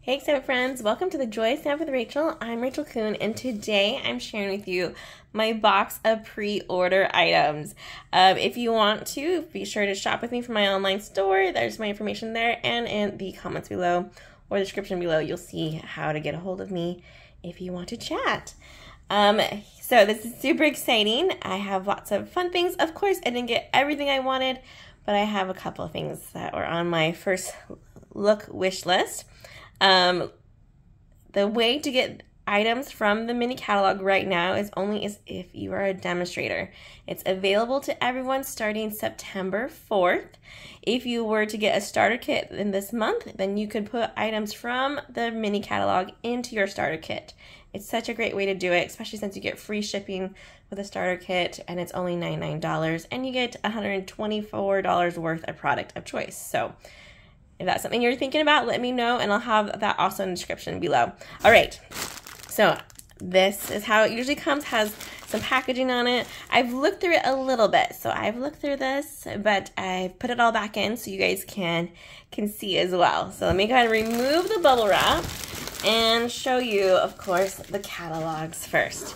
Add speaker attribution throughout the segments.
Speaker 1: Hey Stampin' friends, welcome to the Joy Stamp with Rachel. I'm Rachael Coon, and today I'm sharing with you my box of pre-order items. If you want to, be sure to shop with me from my online store. There's my information there, and in the comments below or the description below, you'll see how to get a hold of me if you want to chat. So this is super exciting. I have lots of fun things. Of course, I didn't get everything I wanted, but I have a couple of things that were on my first look wish list. The way to get items from the mini catalog right now is only if you are a demonstrator. It's available to everyone starting September 4th. If you were to get a starter kit in this month, then you could put items from the mini catalog into your starter kit. It's such a great way to do it, especially since you get free shipping with a starter kit, and it's only $99, and you get $124 worth of product of choice. So if that's something you're thinking about, let me know, and I'll have that also in the description below. All right, so this is how it usually comes, has some packaging on it. I've looked through it a little bit, so I've looked through this, but I've put it all back in so you guys can see as well. So let me go ahead and remove the bubble wrap and show you, of course, the catalogs first.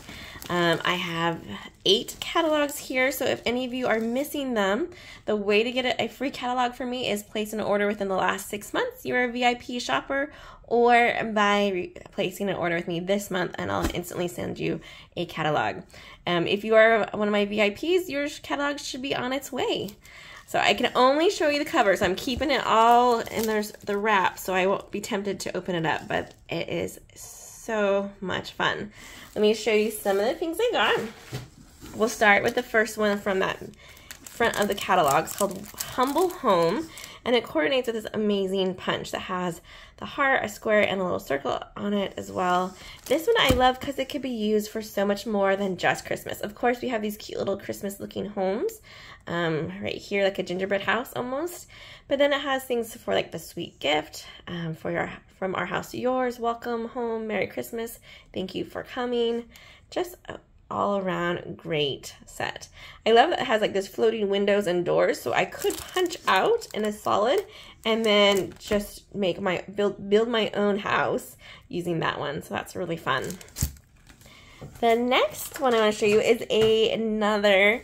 Speaker 1: I have 8 catalogs here, so if any of you are missing them, the way to get a free catalog for me is place an order within the last 6 months. You're a VIP shopper, or by placing an order with me this month, and I'll instantly send you a catalog. If you are one of my VIPs, your catalog should be on its way. So I can only show you the cover, so I'm keeping it all, and there's the wrap, so I won't be tempted to open it up, but it is so much fun. Let me show you some of the things I got. We'll start with the first one from that front of the catalog. It's called Humble Home, and it coordinates with this amazing punch that has the heart, a square, and a little circle on it as well. This one I love because it could be used for so much more than just Christmas. Of course, we have these cute little Christmas looking homes right here, like a gingerbread house almost. But then it has things for like the sweet gift, from our house to yours, welcome home, Merry Christmas, thank you for coming. Just all around great set. I love that it has like this floating windows and doors, so I could punch out in a solid and then just make my build my own house using that one. So that's really fun. The next one I want to show you is another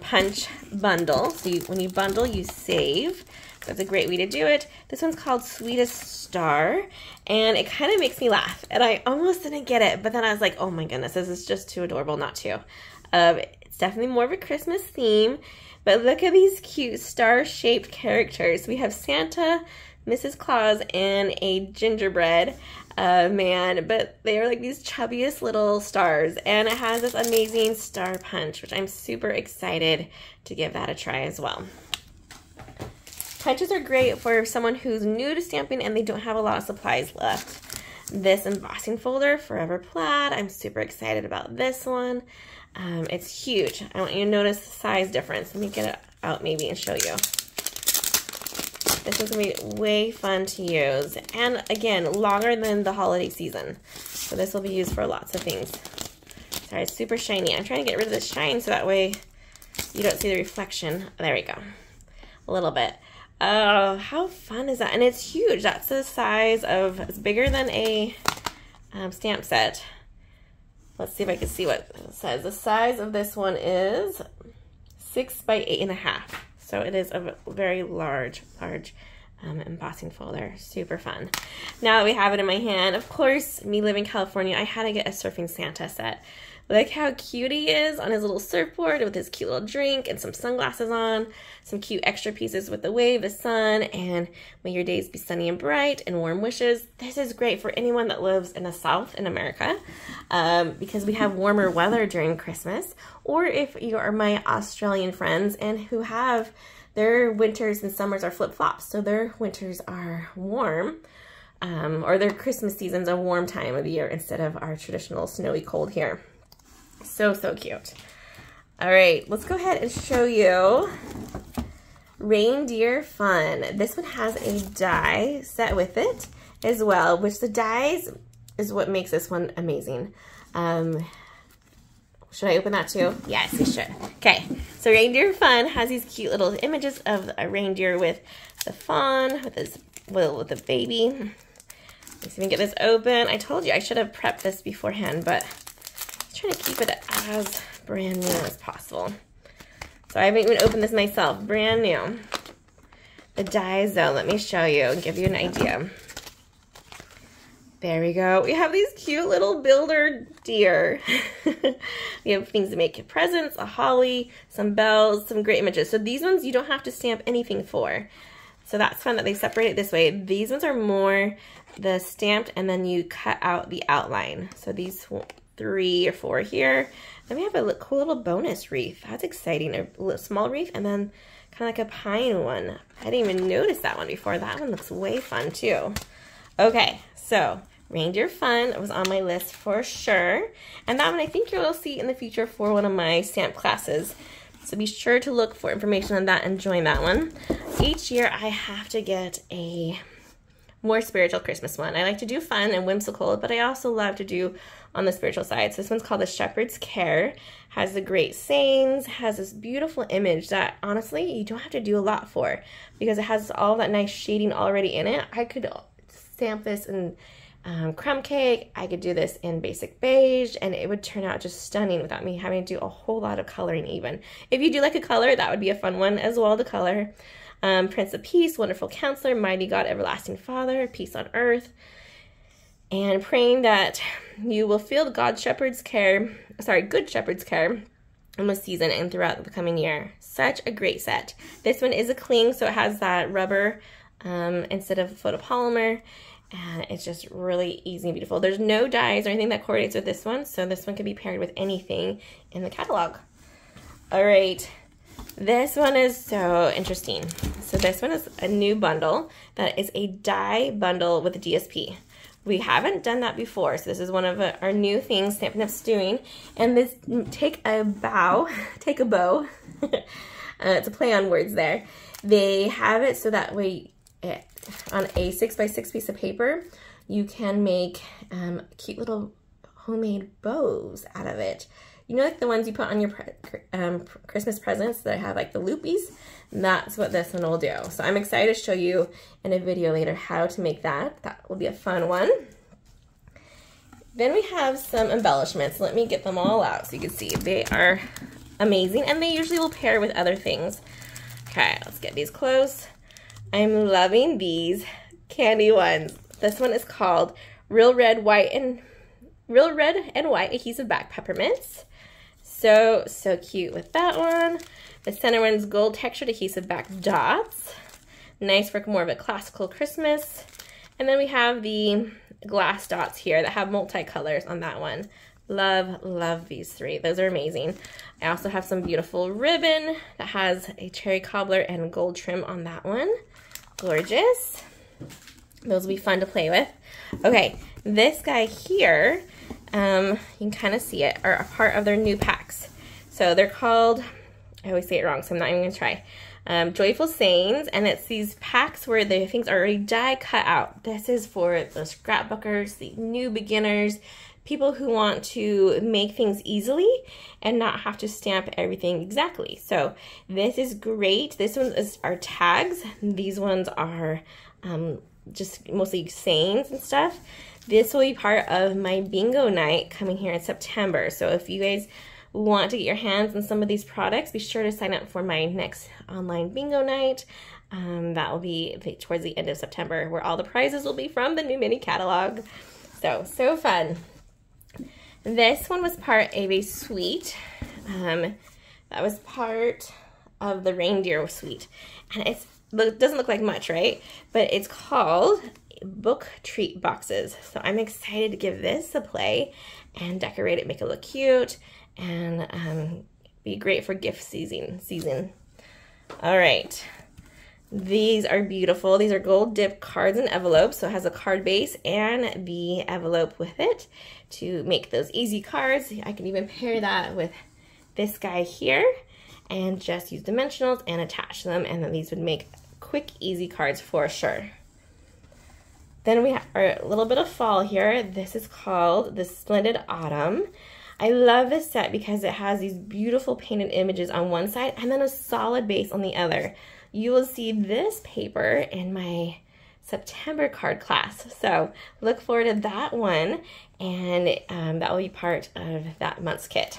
Speaker 1: punch bundle. So when you bundle, you save. That's a great way to do it. This one's called Sweetest Star, and it kind of makes me laugh. And I almost didn't get it, but then I was like, oh my goodness, this is just too adorable not to. It's definitely more of a Christmas theme, but look at these cute star-shaped characters. We have Santa, Mrs. Claus, and a gingerbread man, but they are like these chubbiest little stars, and it has this amazing star punch, which I'm super excited to give that a try as well. Punches are great for someone who's new to stamping and they don't have a lot of supplies left. This embossing folder, Forever Plaid, I'm super excited about this one. It's huge. I want you to notice the size difference. Let me get it out maybe and show you. This is going to be way fun to use. And again, longer than the holiday season. So this will be used for lots of things. Sorry, it's super shiny. I'm trying to get rid of the shine so that way you don't see the reflection. There we go. A little bit. Oh, how fun is that? And it's huge. That's the size of, it's bigger than a stamp set. Let's see if I can see what it says. The size of this one is 6 by 8.5. So it is a very large embossing folder. Super fun. Now that we have it in my hand, of course, me living in California, I had to get a Surfing Santa set. Look how cute he is on his little surfboard with his cute little drink and some sunglasses on. Some cute extra pieces with the wave, the sun, and may your days be sunny and bright, and warm wishes. This is great for anyone that lives in the South in America because we have warmer weather during Christmas. Or if you are my Australian friends and who have their winters and summers are flip-flops, so their winters are warm, or their Christmas season's a warm time of the year instead of our traditional snowy cold here. So cute. All right, let's go ahead and show you Reindeer Fun. This one has a die set with it as well, which the dies is what makes this one amazing. Should I open that too? Yes, we should. Okay, so Reindeer Fun has these cute little images of a reindeer with the fawn, with the baby. Let's see if we can get this open. I told you I should have prepped this beforehand, but I'm trying to keep it as brand new as possible. So I haven't even opened this myself, brand new. The die zone, let me show you and give you an idea. There we go. We have these cute little builder deer. We have things to make presents, a holly, some bells, some great images. So these ones you don't have to stamp anything for. So that's fun that they separate it this way. These ones are more the stamped and then you cut out the outline. So these 3 or 4 here. Then we have a cool little bonus wreath. That's exciting. A little small wreath and then kind of like a pine one. I didn't even notice that one before. That one looks way fun too. Okay, so reindeer fun was on my list for sure. And that one I think you'll see in the future for one of my stamp classes. So be sure to look for information on that and join that one. Each year I have to get a more spiritual Christmas one. I like to do fun and whimsical, but I also love to do on the spiritual side. So this one's called The Shepherd's Care. Has the great sayings, has this beautiful image that honestly you don't have to do a lot for because it has all that nice shading already in it. I could stamp this in crumb cake. I could do this in basic beige and it would turn out just stunning without me having to do a whole lot of coloring even. If you do like a color, that would be a fun one as well to color. Prince of Peace, Wonderful Counselor, Mighty God, Everlasting Father, Peace on Earth, and praying that you will feel God's shepherd's care, good shepherd's care in this season and throughout the coming year. Such a great set. This one is a cling, so it has that rubber instead of photopolymer, and it's just really easy and beautiful. There's no dies or anything that coordinates with this one, so this one can be paired with anything in the catalog. All right. This one is so interesting. So this one is a new bundle that is a die bundle with a DSP. We haven't done that before, so this is one of our new things Stampin' Up's doing. And this, take a bow. It's a play on words there. They have it so that way on a 6x6 piece of paper, you can make cute little homemade bows out of it. You know, like the ones you put on your Christmas presents that have like the loopies? That's what this one will do. So I'm excited to show you in a video later how to make that. That will be a fun one. Then we have some embellishments. Let me get them all out so you can see. They are amazing and they usually will pair with other things. Okay, let's get these close. I'm loving these candy ones. This one is called Real Red, White, and White Adhesive Back Peppermints. So cute with that one. The center one's gold textured adhesive back dots. Nice for more of a classical Christmas. And then we have the glass dots here that have multicolors on that one. Love these 3. Those are amazing. I also have some beautiful ribbon that has a cherry cobbler and gold trim on that one. Gorgeous. Those will be fun to play with. Okay, this guy here, you can kind of see it, are a part of their new packs. So they're called, I always say it wrong, so I'm not even going to try, Joyful Sayings, and it's these packs where the things are already die cut out. This is for the scrapbookers, the new beginners, people who want to make things easily and not have to stamp everything exactly. So this is great. This one is our tags. These ones are just mostly sayings and stuff. This will be part of my bingo night coming here in September. So if you guys want to get your hands on some of these products, be sure to sign up for my next online bingo night. That will be towards the end of September, where all the prizes will be from the new mini catalog. So fun. This one was part of a suite. That was part of the reindeer suite. And it doesn't look like much, right? But it's called Book Treat Boxes. So I'm excited to give this a play and decorate it, make it look cute, and be great for gift season. All right. These are beautiful. These are gold dip cards and envelopes. So it has a card base and the envelope with it to make those easy cards. I can even pair that with this guy here and just use dimensionals and attach them. And then these would make quick, easy cards for sure. Then we have our little bit of fall here. This is called the Splendid Autumn. I love this set because it has these beautiful painted images on one side and then a solid base on the other. You will see this paper in my September card class. So look forward to that one, and that will be part of that month's kit.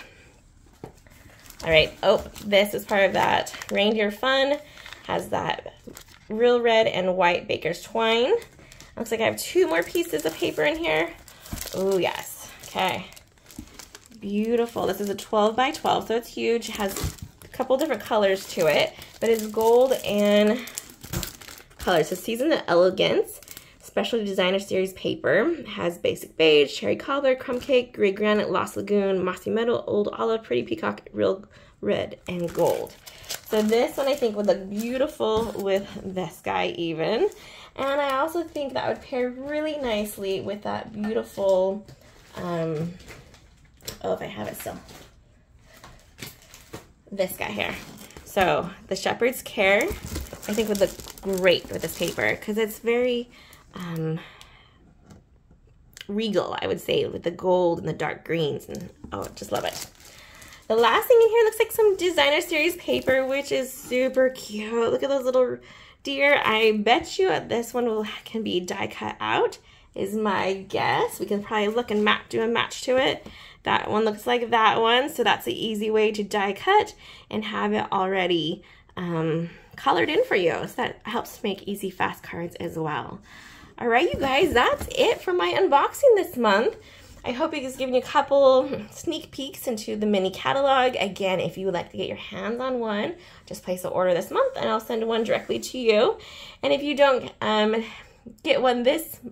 Speaker 1: All right, oh, this is part of that reindeer fun. Has that real red and white baker's twine. Looks like I have 2 more pieces of paper in here. Oh yes, okay. Beautiful. This is a 12 by 12, so it's huge. It has a couple different colors to it, but it's gold and colors. So Season the Elegance, Specialty Designer Series paper. It has basic beige, cherry cobbler, crumb cake, gray granite, lost lagoon, mossy meadow, old olive, pretty peacock, real red, and gold. So this one I think would look beautiful with this guy even. And I also think that would pair really nicely with that beautiful, oh, if I have it still, this guy here. So the Shepherd's Care, I think would look great with this paper because it's very regal, I would say, with the gold and the dark greens, and oh, just love it. The last thing in here looks like some Designer Series paper, which is super cute. Look at those little deer. I bet you this one can be die cut out, is my guess. We can probably look and do a match to it. That one looks like that one, so that's an easy way to die cut and have it already colored in for you. So that helps make easy, fast cards as well. All right, you guys, that's it for my unboxing this month. I hope it has given you a couple sneak peeks into the mini catalog. Again, if you would like to get your hands on one, just place an order this month and I'll send one directly to you. And if you don't get one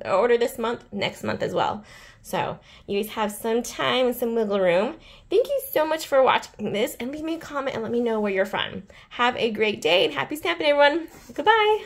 Speaker 1: order this month, next month as well. So you guys have some time and some wiggle room. Thank you so much for watching this, and leave me a comment and let me know where you're from. Have a great day and happy stamping, everyone. Goodbye.